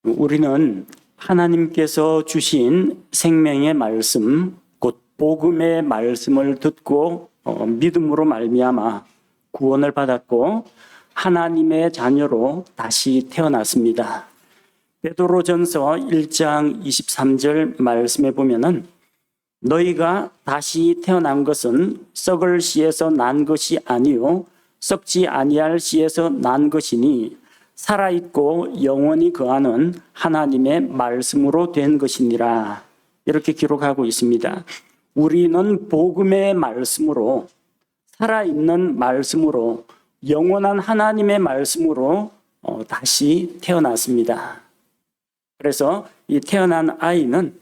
우리는 하나님께서 주신 생명의 말씀, 곧 복음의 말씀을 듣고 믿음으로 말미암아 구원을 받았고 하나님의 자녀로 다시 태어났습니다. 베드로전서 1장 23절 말씀에 보면은 너희가 다시 태어난 것은 썩을 씨에서 난 것이 아니요 썩지 아니할 씨에서 난 것이니 살아있고 영원히 거하는 하나님의 말씀으로 된 것이니라. 이렇게 기록하고 있습니다. 우리는 복음의 말씀으로, 살아있는 말씀으로, 영원한 하나님의 말씀으로 다시 태어났습니다. 그래서 이 태어난 아이는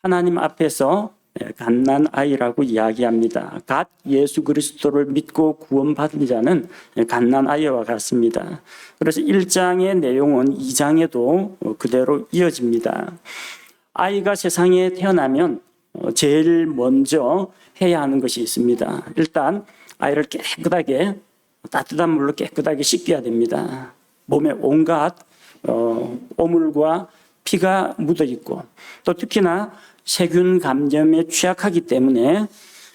하나님 앞에서 갓난 아이라고 이야기합니다. 갓 예수 그리스도를 믿고 구원받은 자는 갓난 아이와 같습니다. 그래서 1장의 내용은 2장에도 그대로 이어집니다. 아이가 세상에 태어나면 제일 먼저 해야 하는 것이 있습니다. 일단 아이를 깨끗하게 따뜻한 물로 깨끗하게 씻겨야 됩니다. 몸에 온갖 오물과 피가 묻어 있고 또 특히나 세균 감염에 취약하기 때문에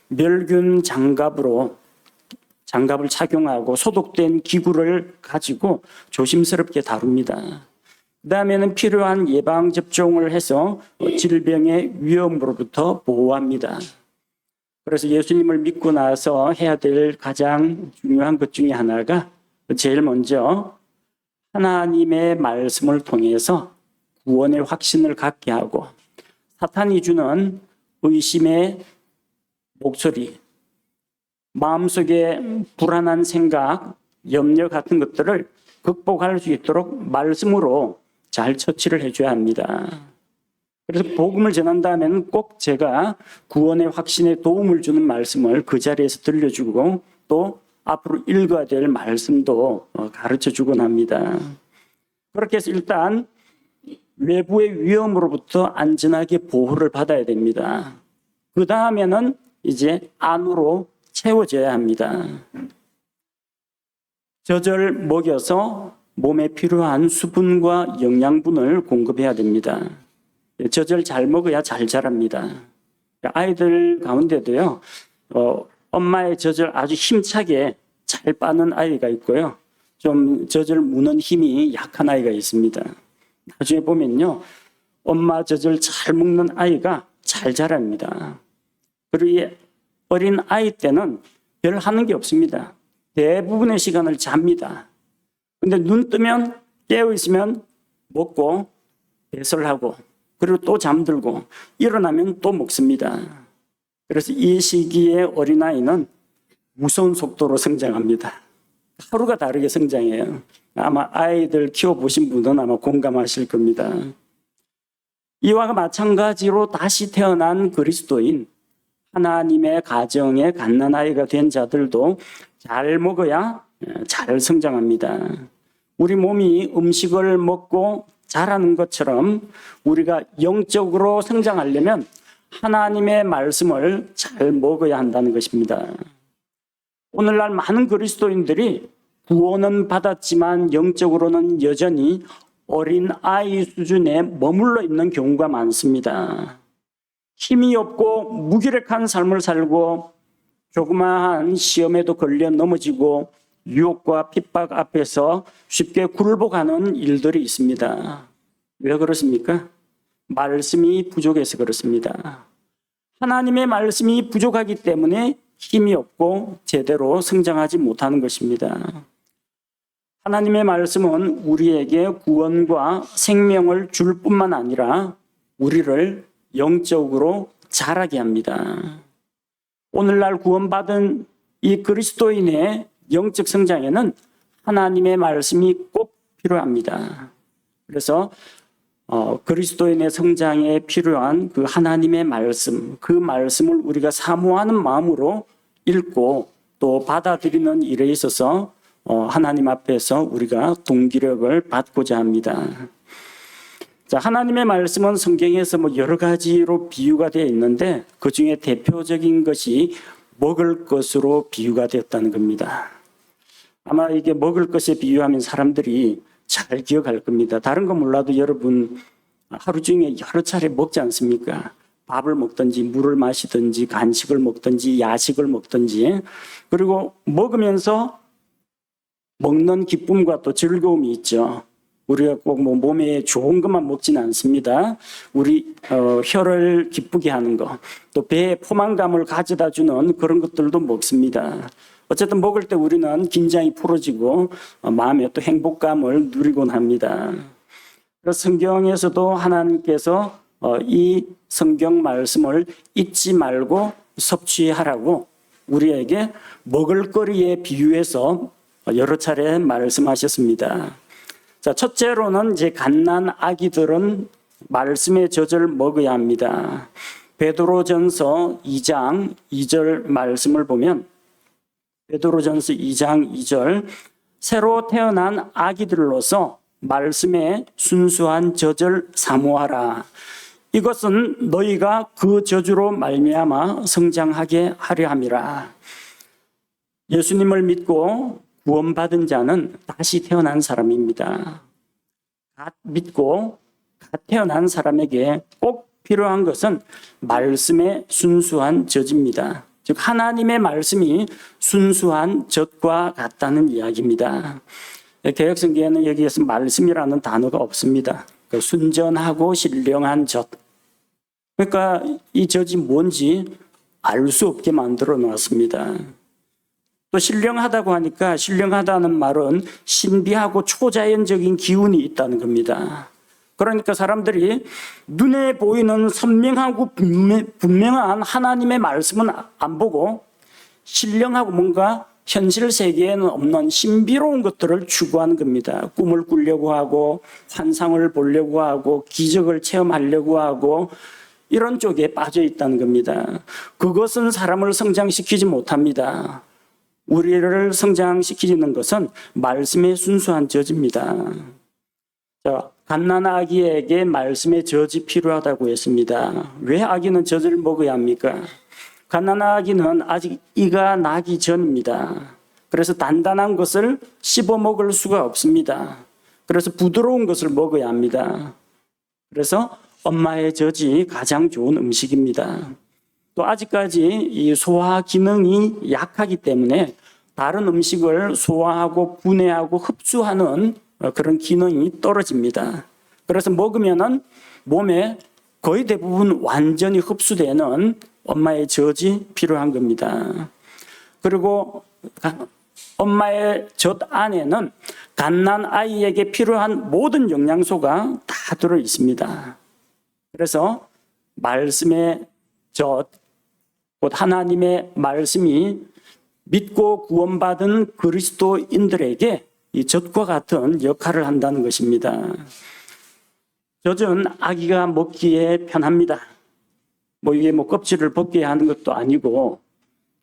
멸균 장갑을 착용하고 소독된 기구를 가지고 조심스럽게 다룹니다. 그 다음에는 필요한 예방접종을 해서 질병의 위험으로부터 보호합니다. 그래서 예수님을 믿고 나서 해야 될 가장 중요한 것 중에 하나가 제일 먼저 하나님의 말씀을 통해서 구원의 확신을 갖게 하고 사탄이 주는 의심의 목소리, 마음속에 불안한 생각, 염려 같은 것들을 극복할 수 있도록 말씀으로 잘 처치를 해줘야 합니다. 그래서 복음을 전한다면 꼭 제가 구원의 확신에 도움을 주는 말씀을 그 자리에서 들려주고 또 앞으로 읽어야 될 말씀도 가르쳐주곤 합니다. 그렇게 해서 일단 외부의 위험으로부터 안전하게 보호를 받아야 됩니다. 그 다음에는 이제 안으로 채워져야 합니다. 젖을 먹여서 몸에 필요한 수분과 영양분을 공급해야 됩니다. 젖을 잘 먹어야 잘 자랍니다. 아이들 가운데도요, 엄마의 젖을 아주 힘차게 잘 빠는 아이가 있고요. 좀 젖을 무는 힘이 약한 아이가 있습니다. 나중에 보면요, 엄마 젖을 잘 먹는 아이가 잘 자랍니다. 그리고 이 어린 아이 때는 별 하는 게 없습니다. 대부분의 시간을 잡니다. 근데 눈 뜨면 깨어 있으면 먹고 배설하고 그리고 또 잠들고 일어나면 또 먹습니다. 그래서 이 시기에 어린아이는 무서운 속도로 성장합니다. 하루가 다르게 성장해요. 아마 아이들 키워보신 분은 아마 공감하실 겁니다. 이와 마찬가지로 다시 태어난 그리스도인, 하나님의 가정의 갓난아이가 된 자들도 잘 먹어야 잘 성장합니다. 우리 몸이 음식을 먹고 자라는 것처럼 우리가 영적으로 성장하려면 하나님의 말씀을 잘 먹어야 한다는 것입니다. 오늘날 많은 그리스도인들이 구원은 받았지만 영적으로는 여전히 어린 아이 수준에 머물러 있는 경우가 많습니다. 힘이 없고 무기력한 삶을 살고 조그마한 시험에도 걸려 넘어지고 유혹과 핍박 앞에서 쉽게 굴복하는 일들이 있습니다. 왜 그렇습니까? 말씀이 부족해서 그렇습니다. 하나님의 말씀이 부족하기 때문에 힘이 없고 제대로 성장하지 못하는 것입니다. 하나님의 말씀은 우리에게 구원과 생명을 줄 뿐만 아니라 우리를 영적으로 자라게 합니다. 오늘날 구원받은 이 그리스도인의 영적 성장에는 하나님의 말씀이 꼭 필요합니다. 그래서 그리스도인의 성장에 필요한 그 하나님의 말씀, 그 말씀을 우리가 사모하는 마음으로 읽고 또 받아들이는 일에 있어서 하나님 앞에서 우리가 동기력을 받고자 합니다. 자, 하나님의 말씀은 성경에서 여러 가지로 비유가 되어 있는데 그 중에 대표적인 것이 먹을 것으로 비유가 되었다는 겁니다. 아마 이게 먹을 것에 비유하면 사람들이 잘 기억할 겁니다. 다른 거 몰라도 여러분 하루 중에 여러 차례 먹지 않습니까? 밥을 먹든지 물을 마시든지 간식을 먹든지 야식을 먹든지, 그리고 먹으면서 먹는 기쁨과 또 즐거움이 있죠. 우리가 꼭 뭐 몸에 좋은 것만 먹지는 않습니다. 우리 혀를 기쁘게 하는 거, 또 배에 포만감을 가져다 주는 그런 것들도 먹습니다. 어쨌든 먹을 때 우리는 긴장이 풀어지고 마음에 또 행복감을 누리곤 합니다. 그래서 성경에서도 하나님께서 이 성경 말씀을 잊지 말고 섭취하라고 우리에게 먹을거리에 비유해서 여러 차례 말씀하셨습니다. 자, 첫째로는 이제 갓난 아기들은 말씀의 젖을 먹어야 합니다. 베드로전서 2장 2절 말씀을 보면, 베드로전서 2장 2절, 새로 태어난 아기들로서 말씀의 순수한 젖을 사모하라. 이것은 너희가 그 젖으로 말미암아 성장하게 하려 함이라. 예수님을 믿고 구원받은 자는 다시 태어난 사람입니다. 갓 믿고 갓 태어난 사람에게 꼭 필요한 것은 말씀의 순수한 젖입니다. 즉 하나님의 말씀이 순수한 젖과 같다는 이야기입니다. 개역성경에는 여기에서 말씀이라는 단어가 없습니다. 순전하고 신령한 젖. 그러니까 이 젖이 뭔지 알 수 없게 만들어 놨습니다. 또 신령하다고 하니까, 신령하다는 말은 신비하고 초자연적인 기운이 있다는 겁니다. 그러니까 사람들이 눈에 보이는 선명하고 분명한 하나님의 말씀은 안 보고 신령하고 뭔가 현실 세계에는 없는 신비로운 것들을 추구하는 겁니다. 꿈을 꾸려고 하고 환상을 보려고 하고 기적을 체험하려고 하고 이런 쪽에 빠져 있다는 겁니다. 그것은 사람을 성장시키지 못합니다. 우리를 성장시키는 것은 말씀의 순수한 젖입니다. 자, 갓난 아기에게 말씀의 젖이 필요하다고 했습니다. 왜 아기는 젖을 먹어야 합니까? 갓난 아기는 아직 이가 나기 전입니다. 그래서 단단한 것을 씹어 먹을 수가 없습니다. 그래서 부드러운 것을 먹어야 합니다. 그래서 엄마의 젖이 가장 좋은 음식입니다. 또 아직까지 이 소화 기능이 약하기 때문에 다른 음식을 소화하고 분해하고 흡수하는 그런 기능이 떨어집니다. 그래서 먹으면은 몸에 거의 대부분 완전히 흡수되는 엄마의 젖이 필요한 겁니다. 그리고 엄마의 젖 안에는 갓난 아이에게 필요한 모든 영양소가 다 들어 있습니다. 그래서 말씀의 젖, 곧 하나님의 말씀이 믿고 구원받은 그리스도인들에게 이 젖과 같은 역할을 한다는 것입니다. 젖은 아기가 먹기에 편합니다. 이게 껍질을 벗겨야 하는 것도 아니고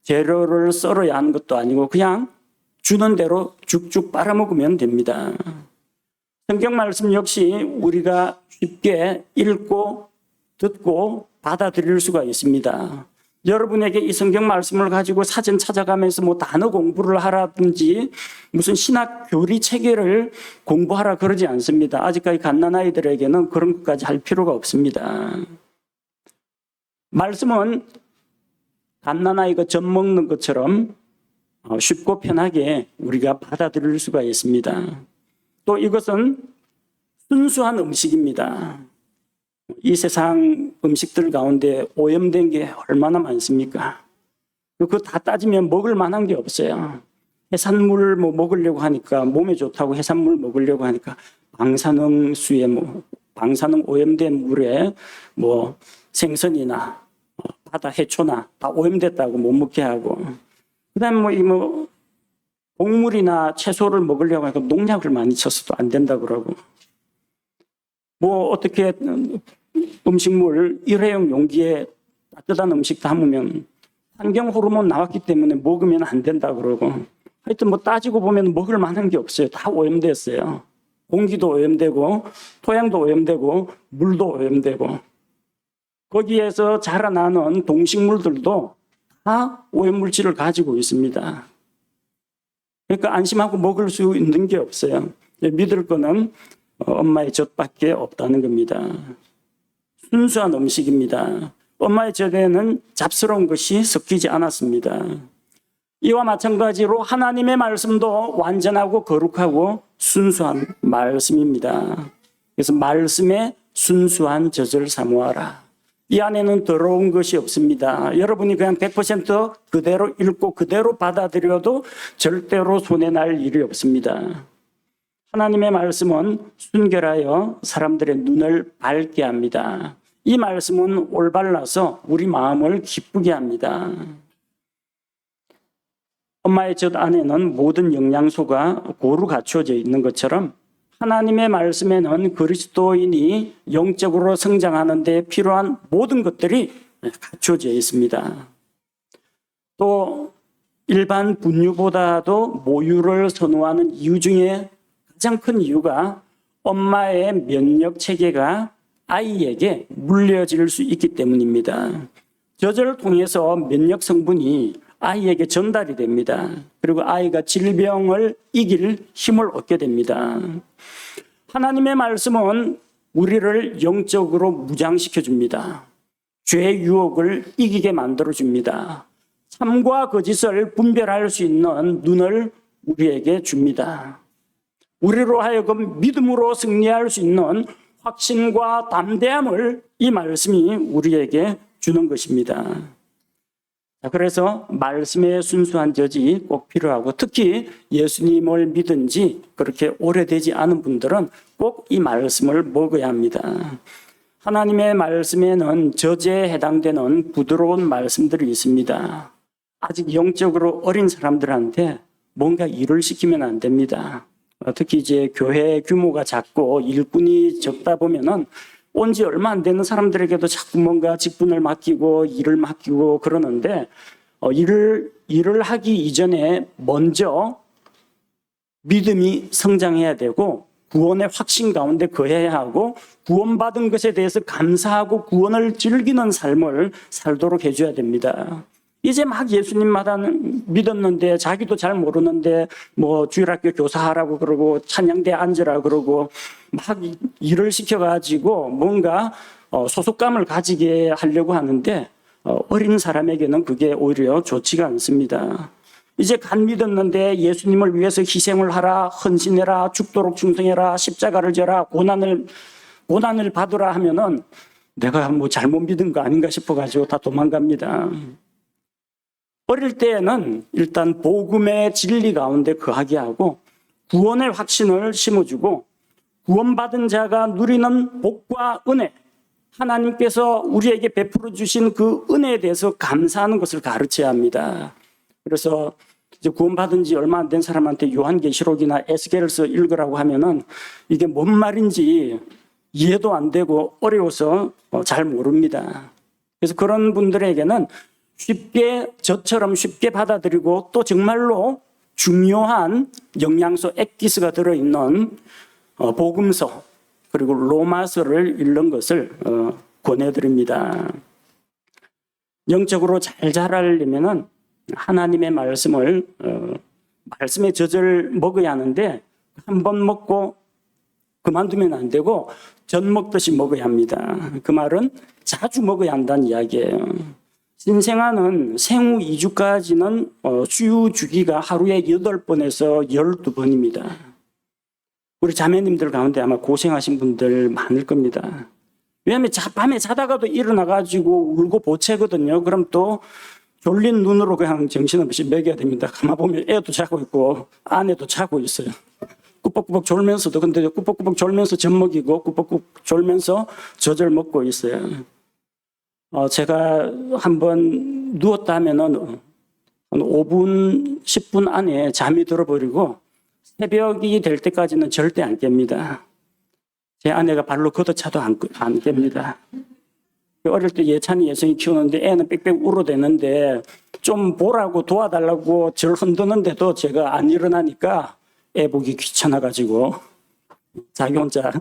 재료를 썰어야 하는 것도 아니고 그냥 주는 대로 쭉쭉 빨아먹으면 됩니다. 성경 말씀 역시 우리가 쉽게 읽고 듣고 받아들일 수가 있습니다. 여러분에게 이 성경 말씀을 가지고 사전 찾아가면서 단어 공부를 하라든지 무슨 신학 교리 체계를 공부하라 그러지 않습니다. 아직까지 갓난아이들에게는 그런 것까지 할 필요가 없습니다. 말씀은 갓난아이가 젖 먹는 것처럼 쉽고 편하게 우리가 받아들일 수가 있습니다. 또 이것은 순수한 음식입니다. 이 세상 음식들 가운데 오염된 게 얼마나 많습니까? 그거 다 따지면 먹을 만한 게 없어요. 해산물 먹으려고 하니까 몸에 좋다고 해산물 먹으려고 하니까 방사능수에 방사능 오염된 물에 생선이나 바다 해초나 다 오염됐다고 못 먹게 하고, 그다음에 곡물이나 채소를 먹으려고 하니까 농약을 많이 쳐서도 안 된다 그러고, 어떻게 음식물 일회용 용기에 따뜻한 음식 담으면 환경 호르몬 나왔기 때문에 먹으면 안 된다 그러고, 하여튼 따지고 보면 먹을 만한 게 없어요. 다 오염됐어요. 공기도 오염되고 토양도 오염되고 물도 오염되고, 거기에서 자라나는 동식물들도 다 오염물질을 가지고 있습니다. 그러니까 안심하고 먹을 수 있는 게 없어요. 믿을 거는 엄마의 젖밖에 없다는 겁니다. 순수한 음식입니다. 엄마의 젖에는 잡스러운 것이 섞이지 않았습니다. 이와 마찬가지로 하나님의 말씀도 완전하고 거룩하고 순수한 말씀입니다. 그래서 말씀의 순수한 젖을 사모하라. 이 안에는 더러운 것이 없습니다. 여러분이 그냥 100% 그대로 읽고 그대로 받아들여도 절대로 손해날 일이 없습니다. 하나님의 말씀은 순결하여 사람들의 눈을 밝게 합니다. 이 말씀은 올바라서 우리 마음을 기쁘게 합니다. 엄마의 젖 안에는 모든 영양소가 고루 갖추어져 있는 것처럼 하나님의 말씀에는 그리스도인이 영적으로 성장하는 데 필요한 모든 것들이 갖추어져 있습니다. 또 일반 분유보다도 모유를 선호하는 이유 중에 가장 큰 이유가 엄마의 면역 체계가 아이에게 물려질 수 있기 때문입니다. 젖을 통해서 면역 성분이 아이에게 전달이 됩니다. 그리고 아이가 질병을 이길 힘을 얻게 됩니다. 하나님의 말씀은 우리를 영적으로 무장시켜 줍니다. 죄의 유혹을 이기게 만들어 줍니다. 참과 거짓을 분별할 수 있는 눈을 우리에게 줍니다. 우리로 하여금 믿음으로 승리할 수 있는 확신과 담대함을 이 말씀이 우리에게 주는 것입니다. 그래서 말씀의 순수한 젖이 꼭 필요하고 특히 예수님을 믿은 지 그렇게 오래되지 않은 분들은 꼭 이 말씀을 먹어야 합니다. 하나님의 말씀에는 젖에 해당되는 부드러운 말씀들이 있습니다. 아직 영적으로 어린 사람들한테 뭔가 일을 시키면 안 됩니다. 특히 이제 교회 규모가 작고 일꾼이 적다 보면은 온 지 얼마 안 되는 사람들에게도 자꾸 뭔가 직분을 맡기고 일을 맡기고 그러는데 일을 하기 이전에 먼저 믿음이 성장해야 되고 구원의 확신 가운데 거해야 하고 구원받은 것에 대해서 감사하고 구원을 즐기는 삶을 살도록 해줘야 됩니다. 이제 막 예수님 믿었는데 자기도 잘 모르는데 뭐 주일학교 교사하라고 그러고 찬양대 앉으라 그러고 막 일을 시켜가지고 뭔가 소속감을 가지게 하려고 하는데 어린 사람에게는 그게 오히려 좋지가 않습니다. 이제 간 믿었는데 예수님을 위해서 희생을 하라, 헌신해라, 죽도록 충성해라, 십자가를 져라, 고난을 받으라 하면은 내가 뭐 잘못 믿은 거 아닌가 싶어가지고 다 도망갑니다. 어릴 때에는 일단 복음의 진리 가운데 거하게 하고 구원의 확신을 심어주고 구원받은 자가 누리는 복과 은혜, 하나님께서 우리에게 베풀어 주신 그 은혜에 대해서 감사하는 것을 가르쳐야 합니다. 그래서 이제 구원받은 지 얼마 안 된 사람한테 요한계시록이나 에스겔서 읽으라고 하면은 이게 뭔 말인지 이해도 안 되고 어려워서 잘 모릅니다. 그래서 그런 분들에게는 저처럼 쉽게 받아들이고 또 정말로 중요한 영양소 액기스가 들어있는 복음서 그리고 로마서를 읽는 것을 권해드립니다. 영적으로 잘 자라려면 하나님의 말씀의 젖을 먹어야 하는데 한 번 먹고 그만두면 안 되고 젖 먹듯이 먹어야 합니다. 그 말은 자주 먹어야 한다는 이야기예요. 신생아는 생후 2주까지는 수유 주기가 하루에 8번에서 12번입니다. 우리 자매님들 가운데 아마 고생하신 분들 많을 겁니다. 왜냐하면 밤에 자다가도 일어나가지고 울고 보채거든요. 그럼 또 졸린 눈으로 그냥 정신없이 먹여야 됩니다. 가만 보면 애도 자고 있고 아내도 자고 있어요. 꾸벅꾸벅 졸면서도 근데 꾸벅꾸벅 졸면서 젖 먹이고 꾸벅꾸벅 졸면서 젖을 먹고 있어요. 제가 한번 누웠다 하면은 한 5분, 10분 안에 잠이 들어버리고 새벽이 될 때까지는 절대 안 깹니다. 제 아내가 발로 걷어차도 안 깹니다. 어릴 때 예찬이 예성이 키우는데 애는 빽빽 울어대는데 좀 보라고 도와달라고 절 흔드는데도 제가 안 일어나니까 애 보기 귀찮아가지고 자기 혼자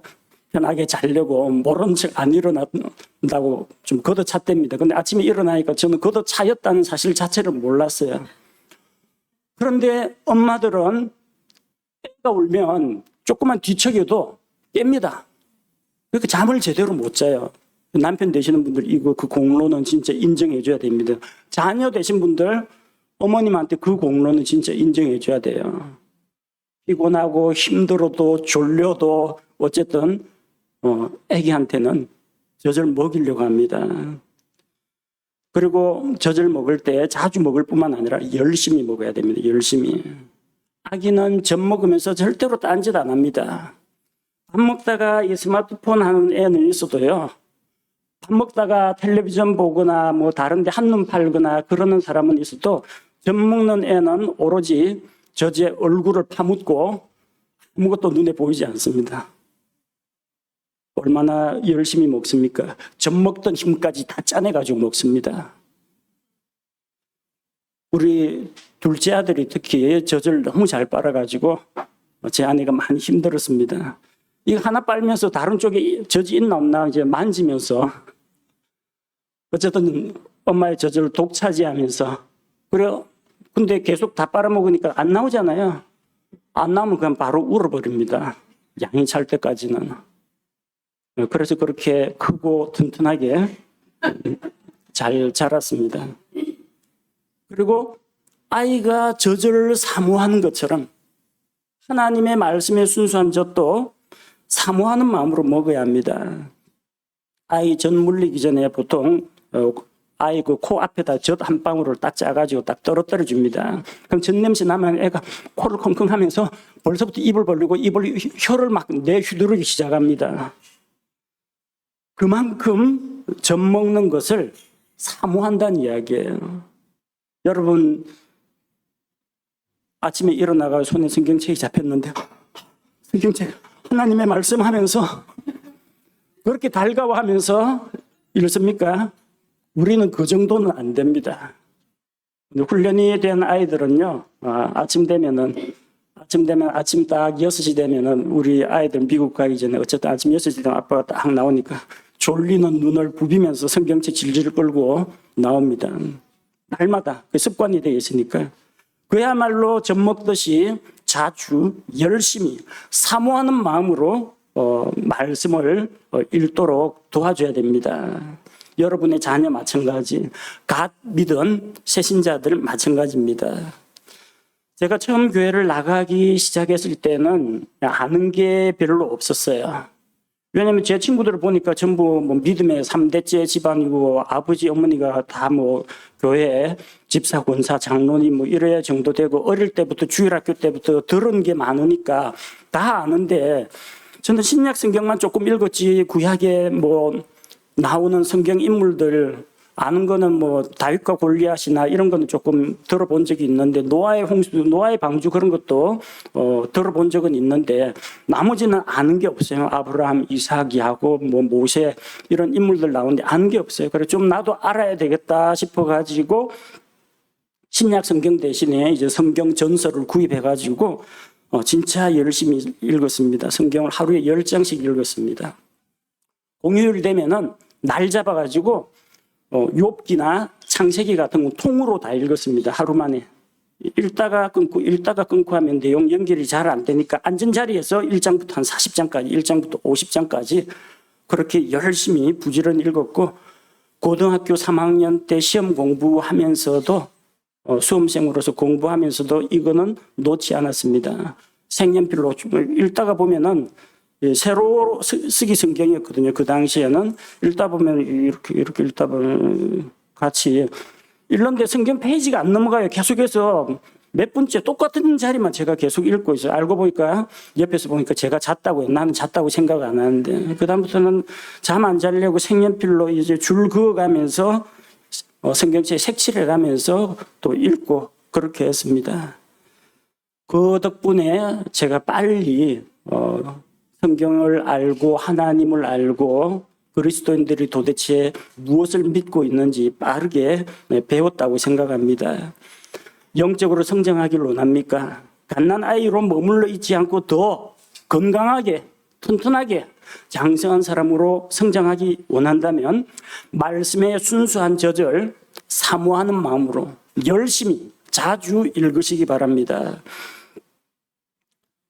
편하게 자려고 모른 척 안 일어난다고 좀 걷어찼답니다. 근데 아침에 일어나니까 저는 걷어차였다는 사실 자체를 몰랐어요. 그런데 엄마들은 애가 울면 조금만 뒤척여도 깹니다. 그러니까 잠을 제대로 못 자요. 남편 되시는 분들 이거 그 공로는 진짜 인정해 줘야 됩니다. 자녀 되신 분들 어머님한테 그 공로는 진짜 인정해 줘야 돼요. 피곤하고 힘들어도 졸려도 어쨌든 아기한테는 젖을 먹이려고 합니다. 그리고 젖을 먹을 때 자주 먹을 뿐만 아니라 열심히 먹어야 됩니다. 열심히. 아기는 젖 먹으면서 절대로 딴짓 안 합니다. 밥 먹다가 이 스마트폰 하는 애는 있어도요. 밥 먹다가 텔레비전 보거나 뭐 다른 데 한눈 팔거나 그러는 사람은 있어도 젖 먹는 애는 오로지 젖에 얼굴을 파묻고 아무것도 눈에 보이지 않습니다. 얼마나 열심히 먹습니까? 젖 먹던 힘까지 다 짜내가지고 먹습니다. 우리 둘째 아들이 특히 젖을 너무 잘 빨아가지고 제 아내가 많이 힘들었습니다. 이거 하나 빨면서 다른 쪽에 젖이 있나 없나 이제 만지면서 어쨌든 엄마의 젖을 독차지하면서 그래요. 근데 계속 다 빨아먹으니까 안 나오잖아요. 안 나오면 그냥 바로 울어버립니다. 양이 찰 때까지는. 그래서 그렇게 크고 튼튼하게 잘 자랐습니다. 그리고 아이가 젖을 사모하는 것처럼 하나님의 말씀에 순수한 젖도 사모하는 마음으로 먹어야 합니다. 아이 젖 물리기 전에 보통 아이 그 코 앞에다 젖 한 방울을 딱 짜가지고 딱 떨어뜨려 줍니다. 그럼 젖 냄새 나면 애가 코를 컹컹 하면서 벌써부터 입을 벌리고 혀를 막 내휘두르기 시작합니다. 그만큼 젖 먹는 것을 사모한다는 이야기예요. 여러분 아침에 일어나가 손에 성경책이 잡혔는데 성경책 하나님의 말씀하면서 그렇게 달가워하면서 읽습니까? 우리는 그 정도는 안 됩니다. 훈련이 된 아이들은요, 아침 딱 6시 되면은 우리 아이들 미국 가기 전에 어쨌든 아침 6시 되면 아빠가 딱 나오니까 졸리는 눈을 부비면서 성경책 질질 끌고 나옵니다. 날마다 그 습관이 되어 있으니까. 그야말로 젖 먹듯이 자주 열심히 사모하는 마음으로 말씀을 읽도록 도와줘야 됩니다. 여러분의 자녀 마찬가지, 갓 믿은 새신자들 마찬가지입니다. 제가 처음 교회를 나가기 시작했을 때는 아는 게 별로 없었어요. 왜냐하면 제 친구들을 보니까 전부 뭐 믿음의 3대째 집안이고 아버지 어머니가 다 뭐 교회 집사 권사 장로님 뭐 이래야 정도 되고 어릴 때부터 주일학교 때부터 들은 게 많으니까 다 아는데 저는 신약 성경만 조금 읽었지 구약에 뭐 나오는 성경 인물들 아는 거는 뭐 다윗과 골리앗이나 이런 거는 조금 들어본 적이 있는데 노아의 홍수, 노아의 방주 그런 것도 들어본 적은 있는데 나머지는 아는 게 없어요. 아브라함, 이삭, 야곱, 뭐 모세 이런 인물들 나오는데 아는 게 없어요. 그래서 좀 나도 알아야 되겠다 싶어가지고 신약 성경 대신에 이제 성경 전설을 구입해가지고 진짜 열심히 읽었습니다. 성경을 하루에 10장씩 읽었습니다. 공휴일 되면은 날 잡아가지고 욥기나 창세기 같은 건 통으로 다 읽었습니다. 하루 만에. 읽다가 끊고 하면 내용 연결이 잘 안 되니까 앉은 자리에서 1장부터 한 40장까지, 1장부터 50장까지 그렇게 열심히 부지런히 읽었고 고등학교 3학년 때 시험 공부하면서도 수험생으로서 공부하면서도 이거는 놓지 않았습니다. 색연필로 읽다가 보면은 새로 쓰기 성경이었거든요. 그 당시에는 읽다 보면 이렇게 읽다 보면 같이 읽는데 성경 페이지가 안 넘어가요. 계속해서 몇 분째 똑같은 자리만 제가 계속 읽고 있어요. 알고 보니까 옆에서 보니까 제가 잤다고 해요. 나는 잤다고 생각 안 하는데 그다음부터는 잠 안 자려고 색연필로 이제 줄 그어가면서 성경책 색칠해가면서 또 읽고 그렇게 했습니다. 그 덕분에 제가 빨리 성경을 알고 하나님을 알고 그리스도인들이 도대체 무엇을 믿고 있는지 빠르게 배웠다고 생각합니다. 영적으로 성장하기를 원합니까? 갓난 아이로 머물러 있지 않고 더 건강하게 튼튼하게 장성한 사람으로 성장하기 원한다면 말씀의 순수한 젖을 사모하는 마음으로 열심히 자주 읽으시기 바랍니다.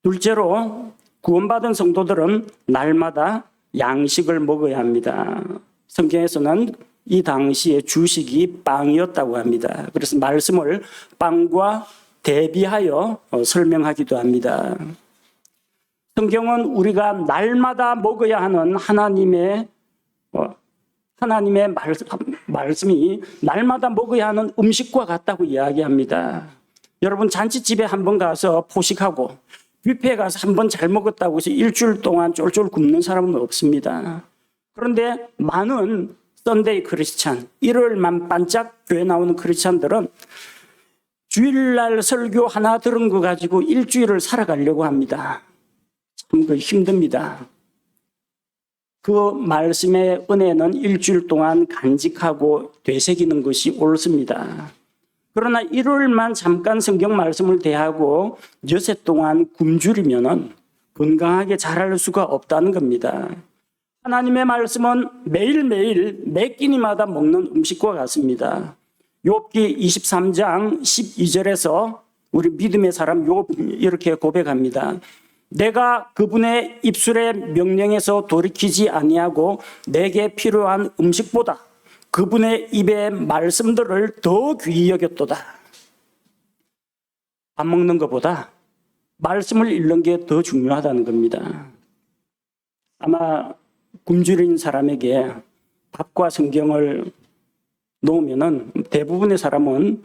둘째로 구원받은 성도들은 날마다 양식을 먹어야 합니다. 성경에서는 이 당시의 주식이 빵이었다고 합니다. 그래서 말씀을 빵과 대비하여 설명하기도 합니다. 성경은 우리가 날마다 먹어야 하는 하나님의 말씀이 날마다 먹어야 하는 음식과 같다고 이야기합니다. 여러분 잔치집에 한번 가서 포식하고 뷔페에 가서 한번 잘 먹었다고 해서 일주일 동안 쫄쫄 굶는 사람은 없습니다. 그런데 많은 썬데이 크리스찬, 일요일만 반짝 교회 나오는 크리스찬들은 주일날 설교 하나 들은 거 가지고 일주일을 살아가려고 합니다. 참 힘듭니다. 그 말씀의 은혜는 일주일 동안 간직하고 되새기는 것이 옳습니다. 그러나 일요일만 잠깐 성경 말씀을 대하고 여세 동안 굶주리면 건강하게 자랄 수가 없다는 겁니다. 하나님의 말씀은 매일매일 매 끼니마다 먹는 음식과 같습니다. 욥기 23장 12절에서 우리 믿음의 사람 욥이 이렇게 고백합니다. 내가 그분의 입술의 명령에서 돌이키지 아니하고 내게 필요한 음식보다 그분의 입의 말씀들을 더 귀히 여겼도다. 밥 먹는 것보다 말씀을 읽는 게 더 중요하다는 겁니다. 아마 굶주린 사람에게 밥과 성경을 놓으면은 대부분의 사람은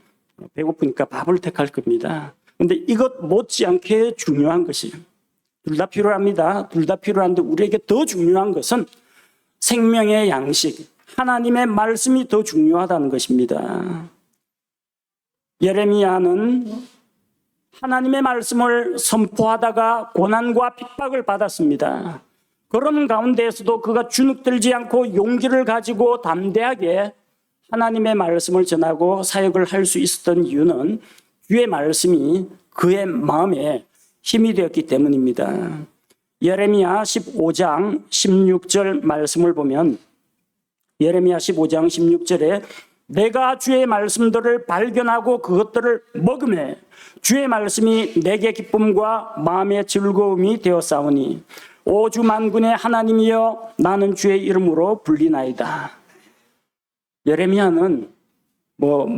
배고프니까 밥을 택할 겁니다. 그런데 이것 못지않게 중요한 것이 둘 다 필요합니다. 둘 다 필요한데 우리에게 더 중요한 것은 생명의 양식, 하나님의 말씀이 더 중요하다는 것입니다. 예레미야는 하나님의 말씀을 선포하다가 고난과 핍박을 받았습니다. 그런 가운데에서도 그가 주눅들지 않고 용기를 가지고 담대하게 하나님의 말씀을 전하고 사역을 할 수 있었던 이유는 주의 말씀이 그의 마음에 힘이 되었기 때문입니다. 예레미야 15장 16절 말씀을 보면 예레미야 15장 16절에 내가 주의 말씀들을 발견하고 그것들을 먹음에 주의 말씀이 내게 기쁨과 마음의 즐거움이 되었사오니 오주 만군의 하나님이여 나는 주의 이름으로 불리나이다. 예레미야는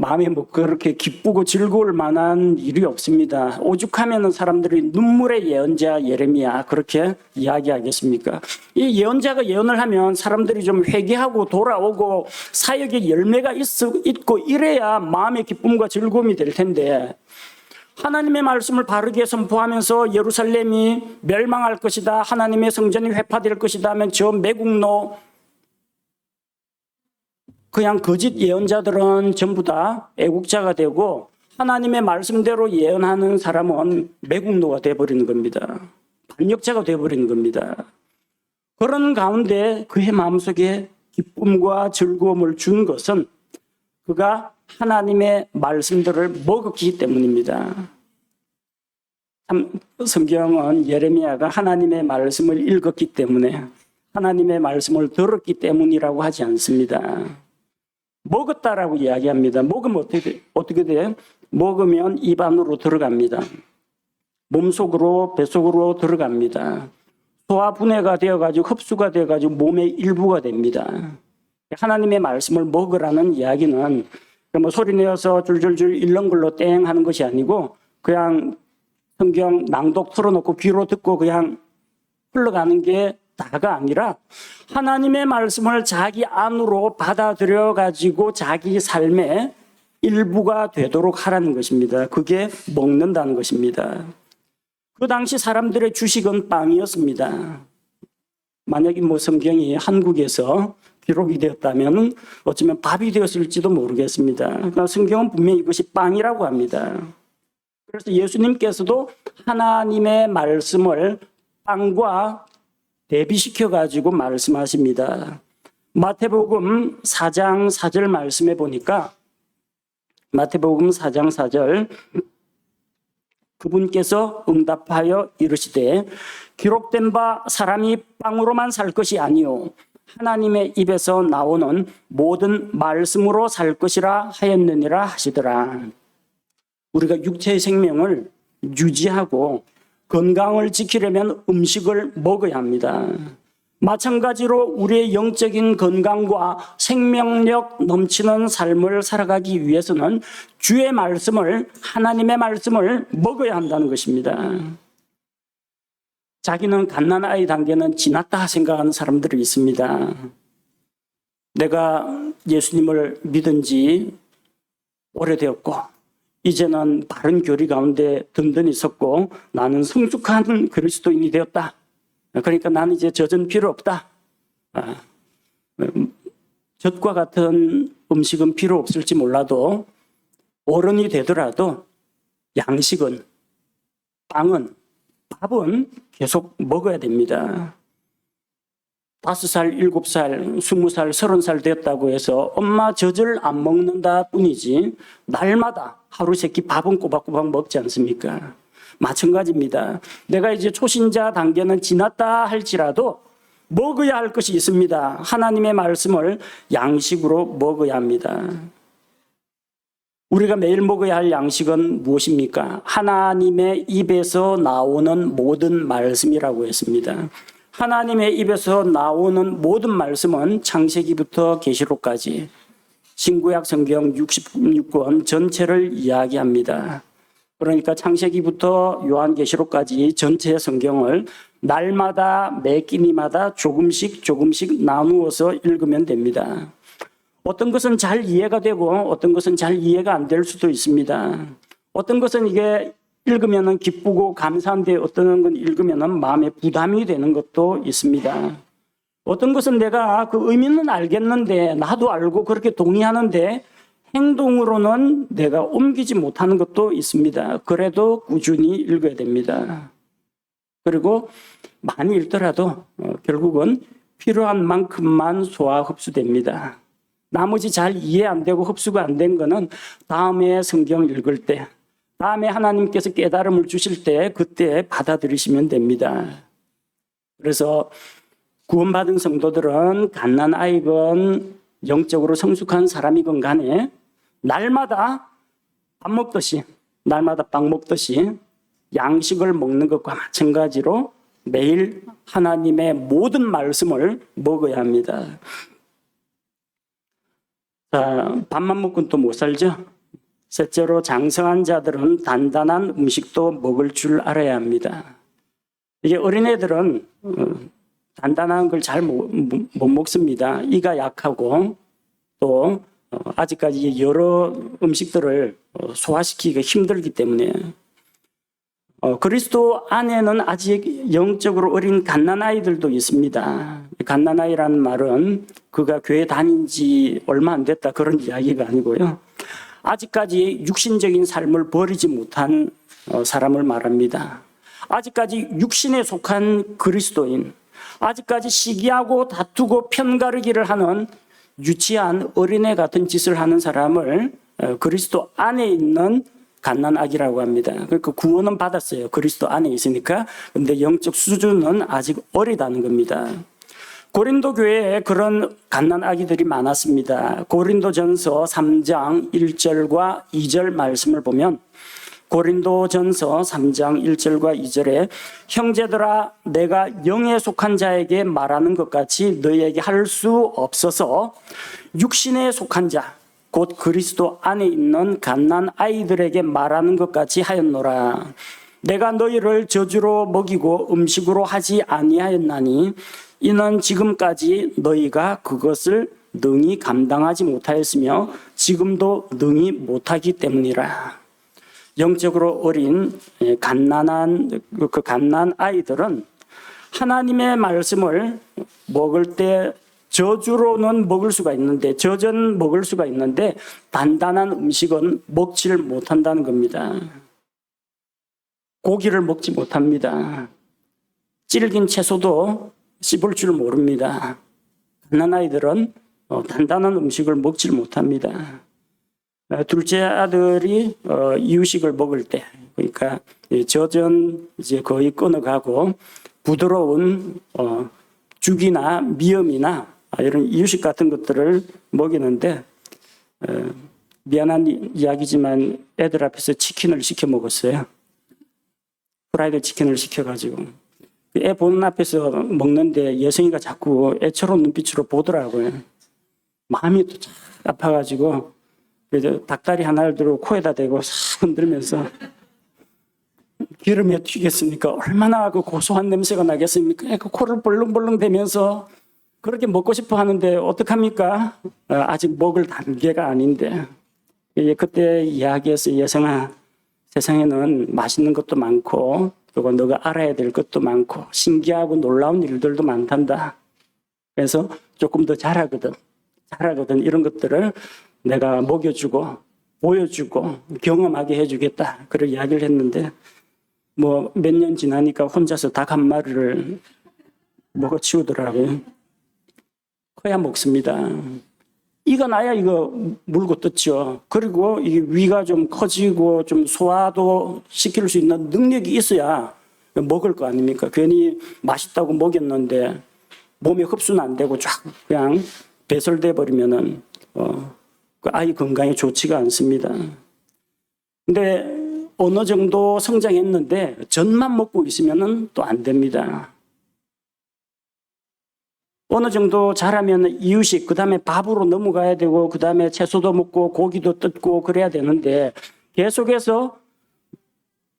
마음에 그렇게 기쁘고 즐거울 만한 일이 없습니다. 오죽하면 사람들이 눈물의 예언자 예레미야 그렇게 이야기하겠습니까? 이 예언자가 예언을 하면 사람들이 좀 회개하고 돌아오고 사역의 열매가 있고 이래야 마음의 기쁨과 즐거움이 될 텐데 하나님의 말씀을 바르게 선포하면서 예루살렘이 멸망할 것이다, 하나님의 성전이 회파될 것이다 하면 저 매국노 그냥 거짓 예언자들은 전부 다 애국자가 되고 하나님의 말씀대로 예언하는 사람은 매국노가 되어버리는 겁니다. 반역자가 되어버리는 겁니다. 그런 가운데 그의 마음속에 기쁨과 즐거움을 준 것은 그가 하나님의 말씀들을 먹었기 때문입니다. 성경은 예레미야가 하나님의 말씀을 읽었기 때문에 하나님의 말씀을 들었기 때문이라고 하지 않습니다. 먹었다라고 이야기합니다. 먹으면 어떻게 돼요? 먹으면 입 안으로 들어갑니다. 몸속으로 뱃속으로 들어갑니다. 소화 분해가 되어가지고 흡수가 되어가지고 몸의 일부가 됩니다. 하나님의 말씀을 먹으라는 이야기는 소리내어서 줄줄줄 읽는 걸로 땡 하는 것이 아니고 그냥 성경 낭독 틀어놓고 귀로 듣고 그냥 흘러가는 게 다가 아니라 하나님의 말씀을 자기 안으로 받아들여 가지고 자기 삶의 일부가 되도록 하라는 것입니다. 그게 먹는다는 것입니다. 그 당시 사람들의 주식은 빵이었습니다. 만약에 성경이 한국에서 기록이 되었다면 어쩌면 밥이 되었을지도 모르겠습니다. 그러니까 성경은 분명히 이것이 빵이라고 합니다. 그래서 예수님께서도 하나님의 말씀을 빵과 대비시켜 가지고 말씀하십니다. 마태복음 4장 4절 말씀해 보니까 마태복음 4장 4절 그분께서 응답하여 이르시되 기록된 바 사람이 빵으로만 살 것이 아니요 하나님의 입에서 나오는 모든 말씀으로 살 것이라 하였느니라 하시더라. 우리가 육체의 생명을 유지하고 건강을 지키려면 음식을 먹어야 합니다. 마찬가지로 우리의 영적인 건강과 생명력 넘치는 삶을 살아가기 위해서는 주의 말씀을, 하나님의 말씀을 먹어야 한다는 것입니다. 자기는 갓난아이 단계는 지났다 생각하는 사람들이 있습니다. 내가 예수님을 믿은 지 오래되었고 이제는 바른 교리 가운데 든든히 섰고 나는 성숙한 그리스도인이 되었다. 그러니까 나는 이제 젖은 필요 없다. 젖과 같은 음식은 필요 없을지 몰라도 어른이 되더라도 양식은, 빵은, 밥은 계속 먹어야 됩니다. 5살, 7살, 20살, 30살 되었다고 해서 엄마 젖을 안 먹는다 뿐이지 날마다 하루 세끼 밥은 꼬박꼬박 먹지 않습니까? 마찬가지입니다. 내가 이제 초신자 단계는 지났다 할지라도 먹어야 할 것이 있습니다. 하나님의 말씀을 양식으로 먹어야 합니다. 우리가 매일 먹어야 할 양식은 무엇입니까? 하나님의 입에서 나오는 모든 말씀이라고 했습니다. 하나님의 입에서 나오는 모든 말씀은 창세기부터 계시록까지 신구약 성경 66권 전체를 이야기합니다. 그러니까 창세기부터 요한계시록까지 전체 성경을 날마다 매 끼니마다 조금씩 나누어서 읽으면 됩니다. 어떤 것은 잘 이해가 되고 어떤 것은 잘 이해가 안 될 수도 있습니다. 어떤 것은 이게 읽으면 기쁘고 감사한데 어떤 건 읽으면 마음에 부담이 되는 것도 있습니다. 어떤 것은 내가 그 의미는 알겠는데 나도 알고 그렇게 동의하는데 행동으로는 내가 옮기지 못하는 것도 있습니다. 그래도 꾸준히 읽어야 됩니다. 그리고 많이 읽더라도 결국은 필요한 만큼만 소화 흡수됩니다. 나머지 잘 이해 안 되고 흡수가 안 된 거는 다음에 성경 읽을 때, 다음에 하나님께서 깨달음을 주실 때 그때 받아들이시면 됩니다. 그래서 구원받은 성도들은 갓난아이건 영적으로 성숙한 사람이건 간에 날마다 밥 먹듯이, 날마다 빵 먹듯이 양식을 먹는 것과 마찬가지로 매일 하나님의 모든 말씀을 먹어야 합니다. 자, 밥만 먹고는 또 못 살죠. 셋째로 장성한 자들은 단단한 음식도 먹을 줄 알아야 합니다. 이게 어린애들은 단단한 걸 잘 못 먹습니다. 이가 약하고 또 아직까지 여러 음식들을 소화시키기가 힘들기 때문에 그리스도 안에는 아직 영적으로 어린 갓난아이들도 있습니다. 갓난아이라는 말은 그가 교회 다닌 지 얼마 안 됐다 그런 이야기가 아니고요. 아직까지 육신적인 삶을 버리지 못한 사람을 말합니다. 아직까지 육신에 속한 그리스도인, 아직까지 시기하고 다투고 편가르기를 하는 유치한 어린애 같은 짓을 하는 사람을 그리스도 안에 있는 갓난아기라고 합니다. 그러니까 구원은 받았어요. 그리스도 안에 있으니까. 근데 영적 수준은 아직 어리다는 겁니다. 고린도 교회에 그런 갓난아기들이 많았습니다. 고린도전서 3장 1절과 2절 말씀을 보면 고린도전서 3장 1절과 2절에 형제들아 내가 영에 속한 자에게 말하는 것 같이 너희에게 할 수 없어서 육신에 속한 자 곧 그리스도 안에 있는 갓난아이들에게 말하는 것 같이 하였노라. 내가 너희를 저주로 먹이고 음식으로 하지 아니하였나니 이는 지금까지 너희가 그것을 능히 감당하지 못하였으며 지금도 능히 못하기 때문이라. 영적으로 어린 갓난한 아이들은 하나님의 말씀을 먹을 때 저주로는 먹을 수가 있는데 젖은 먹을 수가 있는데 단단한 음식은 먹지를 못한다는 겁니다. 고기를 먹지 못합니다. 질긴 채소도 씹을 줄 모릅니다. 갓난아이들은 단단한 음식을 먹지 못합니다. 둘째 아들이 이유식을 먹을 때, 그러니까 젖은 이제 거의 끊어가고 부드러운 죽이나 미음이나 이런 이유식 같은 것들을 먹이는데 미안한 이야기지만 애들 앞에서 치킨을 시켜 먹었어요. 프라이드 치킨을 시켜가지고 애 보는 앞에서 먹는데 예성이가 자꾸 애처로운 눈빛으로 보더라고요. 마음이 또 아파가지고 그래서 닭다리 하나를 들고 코에다 대고 싹 흔들면서 기름에 튀겼으니까 얼마나 그 고소한 냄새가 나겠습니까? 그 코를 벌렁벌렁 대면서 그렇게 먹고 싶어 하는데 어떡합니까? 아직 먹을 단계가 아닌데. 그때 이야기해서 예성아, 세상에는 맛있는 것도 많고 그리고 너가 알아야 될 것도 많고 신기하고 놀라운 일들도 많단다. 그래서 조금 더 잘하거든 이런 것들을 내가 먹여주고 보여주고 경험하게 해주겠다. 그런 이야기를 했는데 뭐 몇 년 지나니까 혼자서 닭 한 마리를 먹어치우더라고요. 커야 먹습니다. 이거 나야 이거 물고 뜯죠. 그리고 이 위가 좀 커지고 좀 소화도 시킬 수 있는 능력이 있어야 먹을 거 아닙니까? 괜히 맛있다고 먹였는데 몸에 흡수는 안 되고 쫙 그냥 배설돼 버리면은 그 아이 건강에 좋지가 않습니다. 근데 어느 정도 성장했는데 젖만 먹고 있으면은 또 안 됩니다. 어느 정도 자라면 이유식, 그 다음에 밥으로 넘어가야 되고, 그 다음에 채소도 먹고, 고기도 뜯고, 그래야 되는데, 계속해서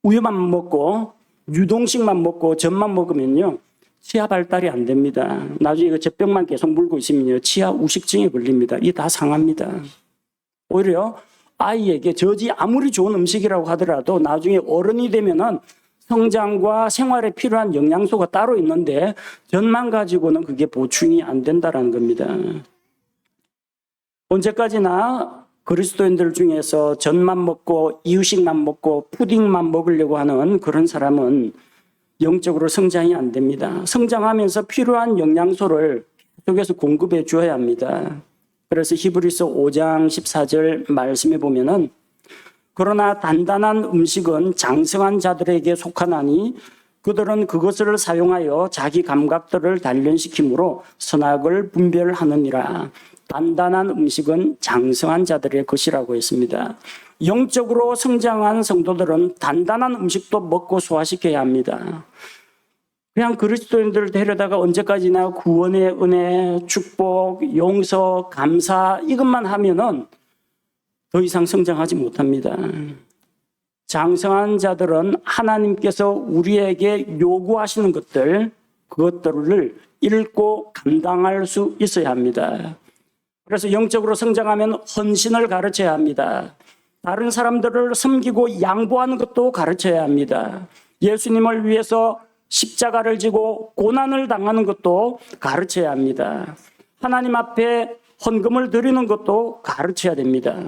우유만 먹고, 유동식만 먹고, 젖만 먹으면요, 치아 발달이 안 됩니다. 나중에 그 젖병만 계속 물고 있으면요, 치아 우식증에 걸립니다. 이게 다 상합니다. 오히려 아이에게 젖이 아무리 좋은 음식이라고 하더라도 나중에 어른이 되면은 성장과 생활에 필요한 영양소가 따로 있는데 젖만 가지고는 그게 보충이 안 된다는 겁니다. 언제까지나 그리스도인들 중에서 젖만 먹고 이유식만 먹고 푸딩만 먹으려고 하는 그런 사람은 영적으로 성장이 안 됩니다. 성장하면서 필요한 영양소를 계속해서 공급해 줘야 합니다. 그래서 히브리서 5장 14절 말씀에 보면은 그러나 단단한 음식은 장성한 자들에게 속하나니 그들은 그것을 사용하여 자기 감각들을 단련시키므로 선악을 분별하느니라. 단단한 음식은 장성한 자들의 것이라고 했습니다. 영적으로 성장한 성도들은 단단한 음식도 먹고 소화시켜야 합니다. 그냥 그리스도인들을 데려다가 언제까지나 구원의 은혜, 축복, 용서, 감사 이것만 하면은 더 이상 성장하지 못합니다. 장성한 자들은 하나님께서 우리에게 요구하시는 것들, 그것들을 읽고 감당할 수 있어야 합니다. 그래서 영적으로 성장하면 헌신을 가르쳐야 합니다. 다른 사람들을 섬기고 양보하는 것도 가르쳐야 합니다. 예수님을 위해서 십자가를 지고 고난을 당하는 것도 가르쳐야 합니다. 하나님 앞에 헌금을 드리는 것도 가르쳐야 됩니다.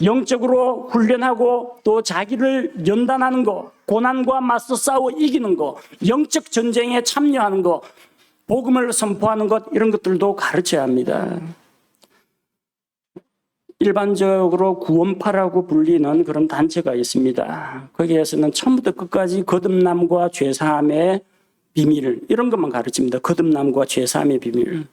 영적으로 훈련하고 또 자기를 연단하는 것, 고난과 맞서 싸워 이기는 것, 영적 전쟁에 참여하는 것, 복음을 선포하는 것 이런 것들도 가르쳐야 합니다. 일반적으로 구원파라고 불리는 그런 단체가 있습니다. 거기에서는 처음부터 끝까지 거듭남과 죄사함의 비밀 이런 것만 가르칩니다. 거듭남과 죄사함의 비밀.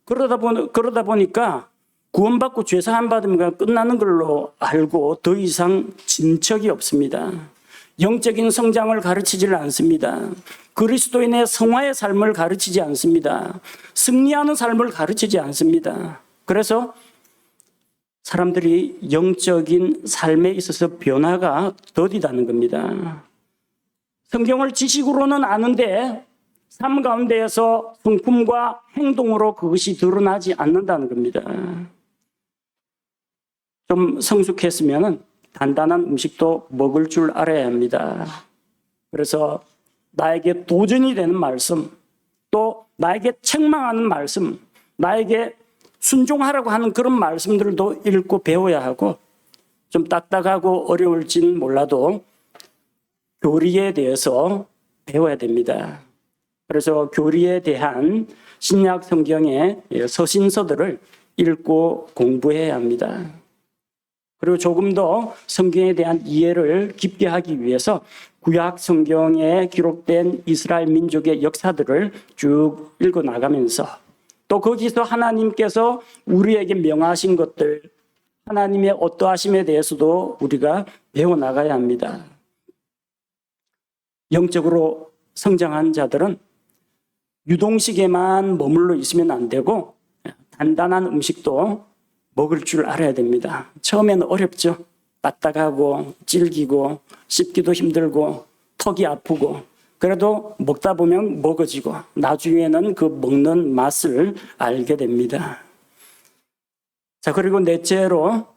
그러다 보니까 구원받고 죄사함 받으면 끝나는 걸로 알고 더 이상 진척이 없습니다. 영적인 성장을 가르치지를 않습니다. 그리스도인의 성화의 삶을 가르치지 않습니다. 승리하는 삶을 가르치지 않습니다. 그래서 사람들이 영적인 삶에 있어서 변화가 더디다는 겁니다. 성경을 지식으로는 아는데 삶 가운데에서 성품과 행동으로 그것이 드러나지 않는다는 겁니다. 좀 성숙했으면 단단한 음식도 먹을 줄 알아야 합니다. 그래서 나에게 도전이 되는 말씀, 또 나에게 책망하는 말씀, 나에게 순종하라고 하는 그런 말씀들도 읽고 배워야 하고 좀 딱딱하고 어려울지는 몰라도 교리에 대해서 배워야 됩니다. 그래서 교리에 대한 신약 성경의 서신서들을 읽고 공부해야 합니다. 그리고 조금 더 성경에 대한 이해를 깊게 하기 위해서 구약 성경에 기록된 이스라엘 민족의 역사들을 쭉 읽어 나가면서 또 거기서 하나님께서 우리에게 명하신 것들, 하나님의 어떠하심에 대해서도 우리가 배워나가야 합니다. 영적으로 성장한 자들은 유동식에만 머물러 있으면 안 되고 단단한 음식도 먹을 줄 알아야 됩니다. 처음에는 어렵죠. 딱딱하고 질기고 씹기도 힘들고 턱이 아프고 그래도 먹다 보면 먹어지고 나중에는 그 먹는 맛을 알게 됩니다. 자, 그리고 넷째로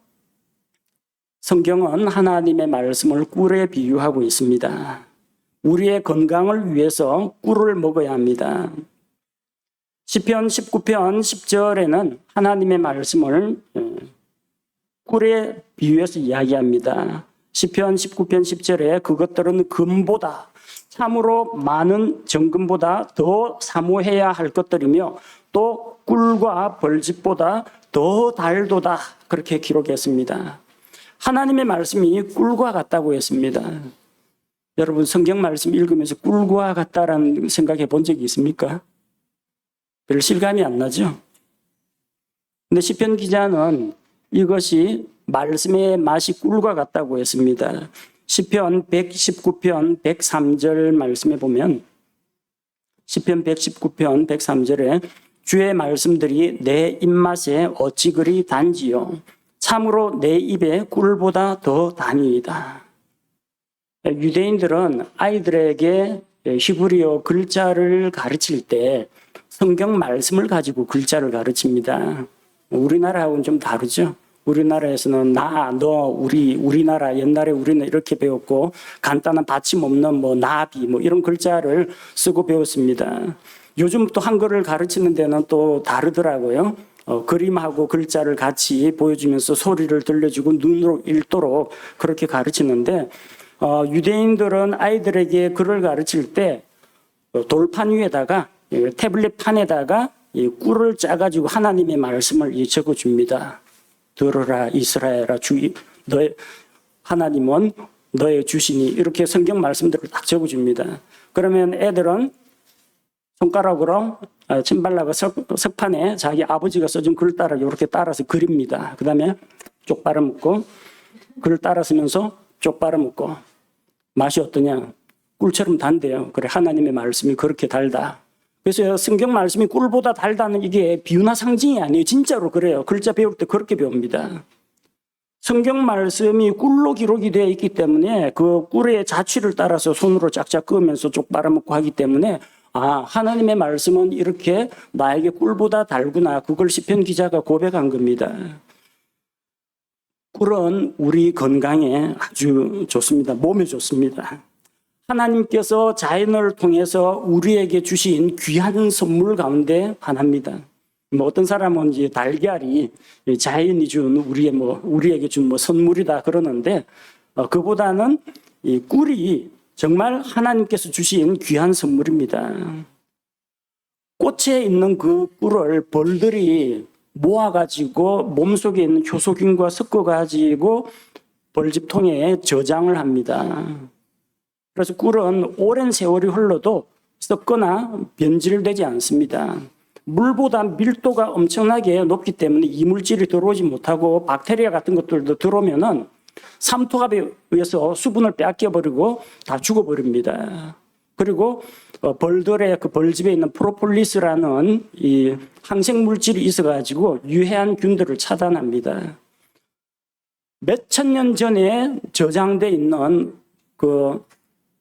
성경은 하나님의 말씀을 꿀에 비유하고 있습니다. 우리의 건강을 위해서 꿀을 먹어야 합니다. 시편 19편 10절에는 하나님의 말씀을 꿀에 비유해서 이야기합니다. 시편 19편 10절에 그것들은 금보다 참으로 많은 정금보다 더 사모해야 할 것들이며 또 꿀과 벌집보다 더 달도다 그렇게 기록했습니다. 하나님의 말씀이 꿀과 같다고 했습니다. 여러분 성경 말씀 읽으면서 꿀과 같다라는 생각해 본 적이 있습니까? 별 실감이 안 나죠? 근데 시편 기자는 이것이 말씀의 맛이 꿀과 같다고 했습니다. 시편 119편 103절 말씀에 보면 시편 119편 103절에 주의 말씀들이 내 입맛에 어찌 그리 단지요 참으로 내 입에 꿀보다 더 다니이다. 유대인들은 아이들에게 히브리어 글자를 가르칠 때 성경 말씀을 가지고 글자를 가르칩니다. 우리나라하고는 좀 다르죠. 우리나라에서는 나, 너, 우리나라, 옛날에 우리는 이렇게 배웠고 간단한 받침 없는 나비 이런 글자를 쓰고 배웠습니다. 요즘 또 한글을 가르치는 데는 또 다르더라고요. 그림하고 글자를 같이 보여주면서 소리를 들려주고 눈으로 읽도록 그렇게 가르치는데 유대인들은 아이들에게 글을 가르칠 때 돌판 위에다가 태블릿 판에다가 꿀을 짜가지고 하나님의 말씀을 적어줍니다. 들어라 이스라엘아 너의 하나님은 너의 주시니 이렇게 성경 말씀들을 딱 적어줍니다. 그러면 애들은 손가락으로 침발라가 석판에 자기 아버지가 써준 글 따라 이렇게 따라서 그립니다. 그 다음에 쪽 빨아먹고 글 따라 쓰면서 쪽 빨아먹고 맛이 어떠냐? 꿀처럼 단대요. 그래 하나님의 말씀이 그렇게 달다. 그래서 성경 말씀이 꿀보다 달다는 이게 비유나 상징이 아니에요. 진짜로 그래요. 글자 배울 때 그렇게 배웁니다. 성경 말씀이 꿀로 기록이 되어 있기 때문에 그 꿀의 자취를 따라서 손으로 짝짝 그으면서 쪽 빨아먹고 하기 때문에 하나님의 말씀은 이렇게 나에게 꿀보다 달구나. 그걸 시편 기자가 고백한 겁니다. 꿀은 우리 건강에 아주 좋습니다. 몸에 좋습니다. 하나님께서 자연을 통해서 우리에게 주신 귀한 선물 가운데 하나입니다. 어떤 사람은 이제 달걀이 자연이 준 우리에게 준 선물이다 그러는데 그보다는 이 꿀이 정말 하나님께서 주신 귀한 선물입니다. 꽃에 있는 그 꿀을 벌들이 모아가지고 몸속에 있는 효소균과 섞어가지고 벌집통에 저장을 합니다. 그래서 꿀은 오랜 세월이 흘러도 썩거나 변질되지 않습니다. 물보다 밀도가 엄청나게 높기 때문에 이물질이 들어오지 못하고 박테리아 같은 것들도 들어오면은 삼투압에 의해서 수분을 빼앗겨버리고 다 죽어버립니다. 그리고 벌들의 그 벌집에 있는 프로폴리스라는 이 항생 물질이 있어가지고 유해한 균들을 차단합니다. 몇천 년 전에 저장돼 있는 그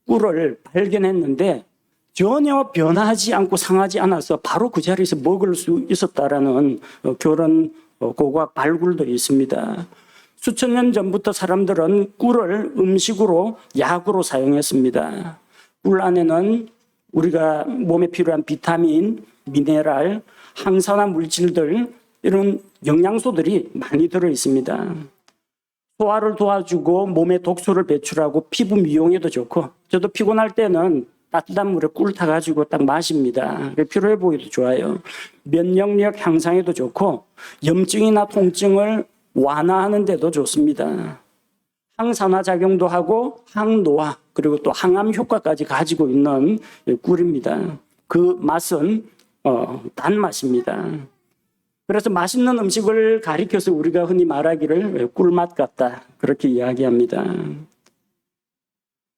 꿀을 발견했는데 전혀 변하지 않고 상하지 않아서 바로 그 자리에서 먹을 수 있었다라는 그런 고고학 발굴도 있습니다. 수천 년 전부터 사람들은 꿀을 음식으로 약으로 사용했습니다. 꿀 안에는 우리가 몸에 필요한 비타민, 미네랄, 항산화 물질들 이런 영양소들이 많이 들어 있습니다. 소화를 도와주고 몸에 독소를 배출하고 피부 미용에도 좋고 저도 피곤할 때는 따뜻한 물에 꿀 타가지고 딱 마십니다. 피로해 보기도 좋아요. 면역력 향상에도 좋고 염증이나 통증을 완화하는 데도 좋습니다. 항산화 작용도 하고 항노화 그리고 또 항암 효과까지 가지고 있는 꿀입니다. 그 맛은 단맛입니다. 그래서 맛있는 음식을 가리켜서 우리가 흔히 말하기를 꿀맛 같다 그렇게 이야기합니다.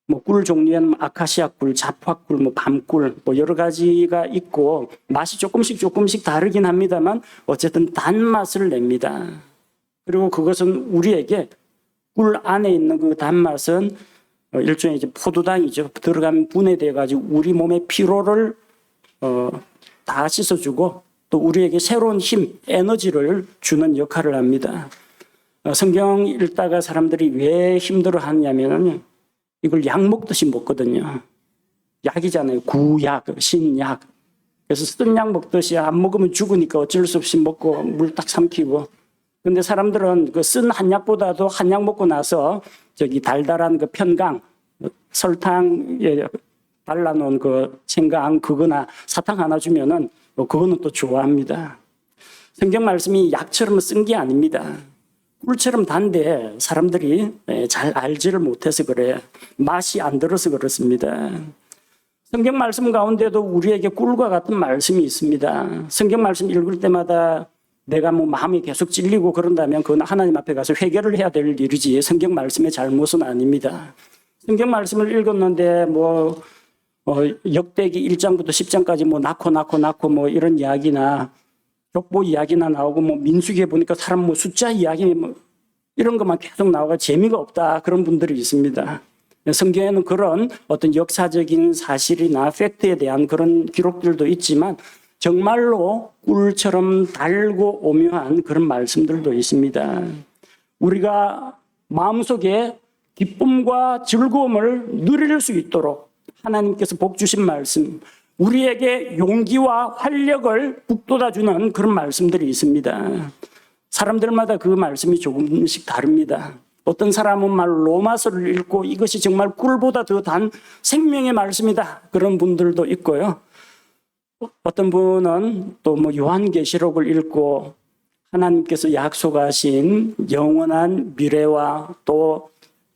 뭐 꿀 종류에는 아카시아 꿀, 자화꿀, 뭐 밤꿀, 뭐 여러 가지가 있고 맛이 조금씩 다르긴 합니다만 어쨌든 단맛을 냅니다. 그리고 그것은 우리에게 꿀 안에 있는 그 단맛은 일종의 이제 포도당이죠. 들어가면 분해돼 가지고 우리 몸의 피로를 다 씻어주고 또 우리에게 새로운 힘, 에너지를 주는 역할을 합니다. 성경 읽다가 사람들이 왜 힘들어 하냐면은 이걸 약 먹듯이 먹거든요. 약이잖아요. 구약, 신약. 그래서 쓴 약 먹듯이 안 먹으면 죽으니까 어쩔 수 없이 먹고 물 딱 삼키고. 근데 사람들은 그 쓴 한약보다도 한약 먹고 나서 저기 달달한 그 편강, 설탕에 발라놓은 그 생강 그거나 사탕 하나 주면은 그거는 또 좋아합니다. 성경 말씀이 약처럼 쓴 게 아닙니다. 꿀처럼 단데 사람들이 잘 알지를 못해서 그래요. 맛이 안 들어서 그렇습니다. 성경 말씀 가운데도 우리에게 꿀과 같은 말씀이 있습니다. 성경 말씀 읽을 때마다 내가 뭐 마음이 계속 찔리고 그런다면 그건 하나님 앞에 가서 회개를 해야 될 일이지 성경 말씀의 잘못은 아닙니다. 성경 말씀을 읽었는데 뭐 역대기 1장부터 10장까지 뭐 낳고 뭐 이런 이야기나 족보 이야기나 나오고 뭐 민수기에 보니까 사람 뭐 숫자 이야기 뭐 이런 것만 계속 나오고 재미가 없다 그런 분들이 있습니다. 성경에는 그런 어떤 역사적인 사실이나 팩트에 대한 그런 기록들도 있지만 정말로 꿀처럼 달고 오묘한 그런 말씀들도 있습니다. 우리가 마음속에 기쁨과 즐거움을 누릴 수 있도록 하나님께서 복 주신 말씀, 우리에게 용기와 활력을 북돋아주는 그런 말씀들이 있습니다. 사람들마다 그 말씀이 조금씩 다릅니다. 어떤 사람은 말 로마서를 읽고 이것이 정말 꿀보다 더 단 생명의 말씀이다. 그런 분들도 있고요. 어떤 분은 또 뭐 요한계시록을 읽고 하나님께서 약속하신 영원한 미래와 또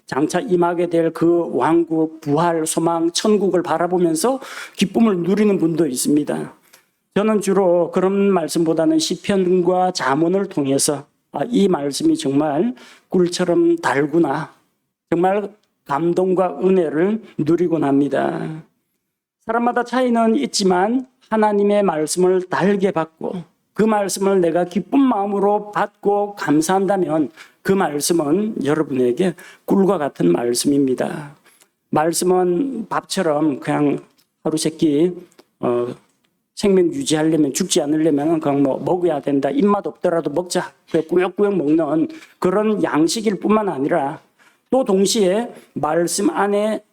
장차 임하게 될 그 왕국, 부활, 소망, 천국을 바라보면서 기쁨을 누리는 분도 있습니다. 저는 주로 그런 말씀보다는 시편과 잠언을 통해서 이 말씀이 정말 꿀처럼 달구나, 정말 감동과 은혜를 누리곤 합니다. 사람마다 차이는 있지만 하나님의 말씀을 달게 받고 그 말씀을 내가 기쁜 마음으로 받고 감사한다면 그 말씀은 여러분에게 꿀과 같은 말씀입니다. 말씀은 밥처럼 그냥 하루 세끼 생명 유지하려면 죽지 않으려면 그냥 뭐 먹어야 된다. 입맛 없더라도 먹자. 그냥 꾸역꾸역 먹는 그런 양식일 뿐만 아니라 또 동시에 말씀 안에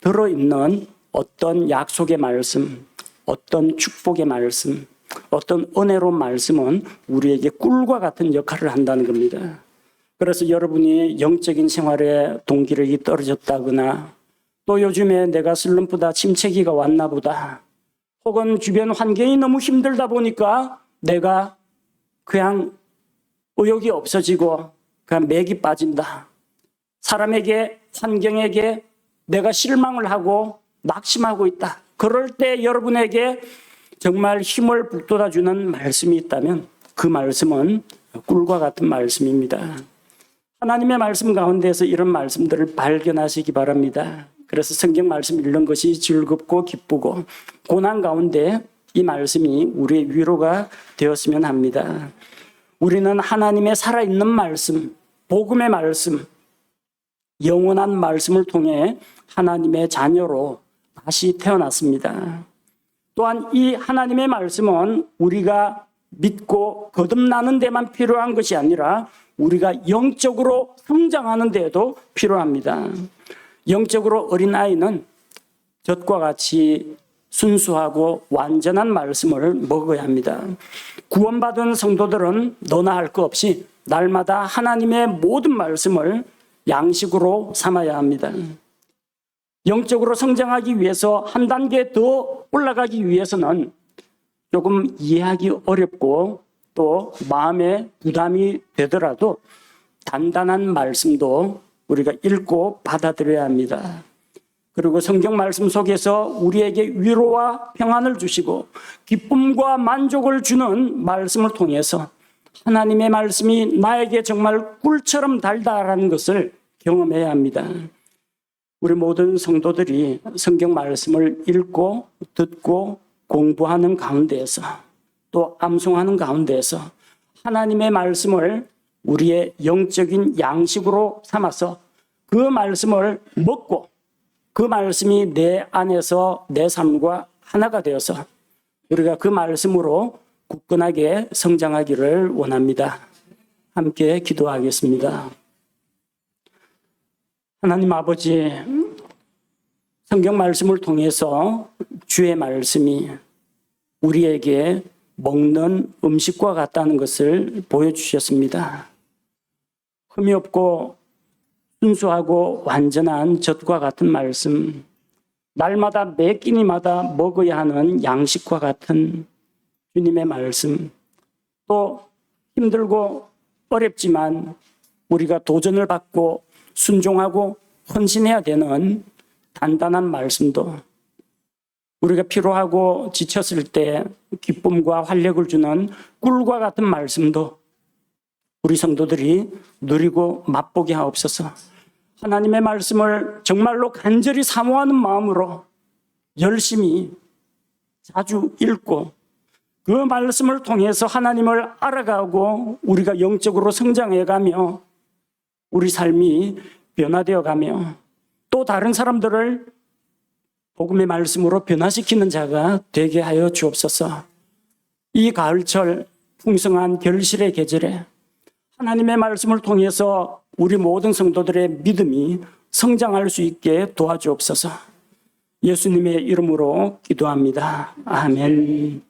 들어있는 어떤 약속의 말씀, 어떤 축복의 말씀, 어떤 은혜로운 말씀은 우리에게 꿀과 같은 역할을 한다는 겁니다. 그래서 여러분이 영적인 생활에 동기력이 떨어졌다거나 또 요즘에 내가 슬럼프다, 침체기가 왔나 보다, 혹은 주변 환경이 너무 힘들다 보니까 내가 그냥 의욕이 없어지고 그냥 맥이 빠진다. 사람에게, 환경에게 내가 실망을 하고 낙심하고 있다. 그럴 때 여러분에게 정말 힘을 북돋아주는 말씀이 있다면 그 말씀은 꿀과 같은 말씀입니다. 하나님의 말씀 가운데서 이런 말씀들을 발견하시기 바랍니다. 그래서 성경 말씀 읽는 것이 즐겁고 기쁘고 고난 가운데 이 말씀이 우리의 위로가 되었으면 합니다. 우리는 하나님의 살아있는 말씀, 복음의 말씀, 영원한 말씀을 통해 하나님의 자녀로 다시 태어났습니다. 또한 이 하나님의 말씀은 우리가 믿고 거듭나는 데만 필요한 것이 아니라 우리가 영적으로 성장하는 데에도 필요합니다. 영적으로 어린아이는 젖과 같이 순수하고 완전한 말씀을 먹어야 합니다. 구원받은 성도들은 너나 할 것 없이 날마다 하나님의 모든 말씀을 양식으로 삼아야 합니다. 영적으로 성장하기 위해서 한 단계 더 올라가기 위해서는 조금 이해하기 어렵고 또 마음에 부담이 되더라도 단단한 말씀도 우리가 읽고 받아들여야 합니다. 그리고 성경 말씀 속에서 우리에게 위로와 평안을 주시고 기쁨과 만족을 주는 말씀을 통해서 하나님의 말씀이 나에게 정말 꿀처럼 달다라는 것을 경험해야 합니다. 우리 모든 성도들이 성경 말씀을 읽고 듣고 공부하는 가운데에서 또 암송하는 가운데에서 하나님의 말씀을 우리의 영적인 양식으로 삼아서 그 말씀을 먹고 그 말씀이 내 안에서 내 삶과 하나가 되어서 우리가 그 말씀으로 굳건하게 성장하기를 원합니다. 함께 기도하겠습니다. 하나님 아버지, 성경 말씀을 통해서 주의 말씀이 우리에게 먹는 음식과 같다는 것을 보여주셨습니다. 흠이 없고 순수하고 완전한 젖과 같은 말씀, 날마다 매 끼니마다 먹어야 하는 양식과 같은 주님의 말씀, 또 힘들고 어렵지만 우리가 도전을 받고 순종하고 헌신해야 되는 단단한 말씀도, 우리가 피로하고 지쳤을 때 기쁨과 활력을 주는 꿀과 같은 말씀도 우리 성도들이 누리고 맛보게 하옵소서. 하나님의 말씀을 정말로 간절히 사모하는 마음으로 열심히 자주 읽고 그 말씀을 통해서 하나님을 알아가고 우리가 영적으로 성장해가며 우리 삶이 변화되어가며 또 다른 사람들을 복음의 말씀으로 변화시키는 자가 되게 하여 주옵소서. 이 가을철 풍성한 결실의 계절에 하나님의 말씀을 통해서 우리 모든 성도들의 믿음이 성장할 수 있게 도와주옵소서. 예수님의 이름으로 기도합니다. 아멘.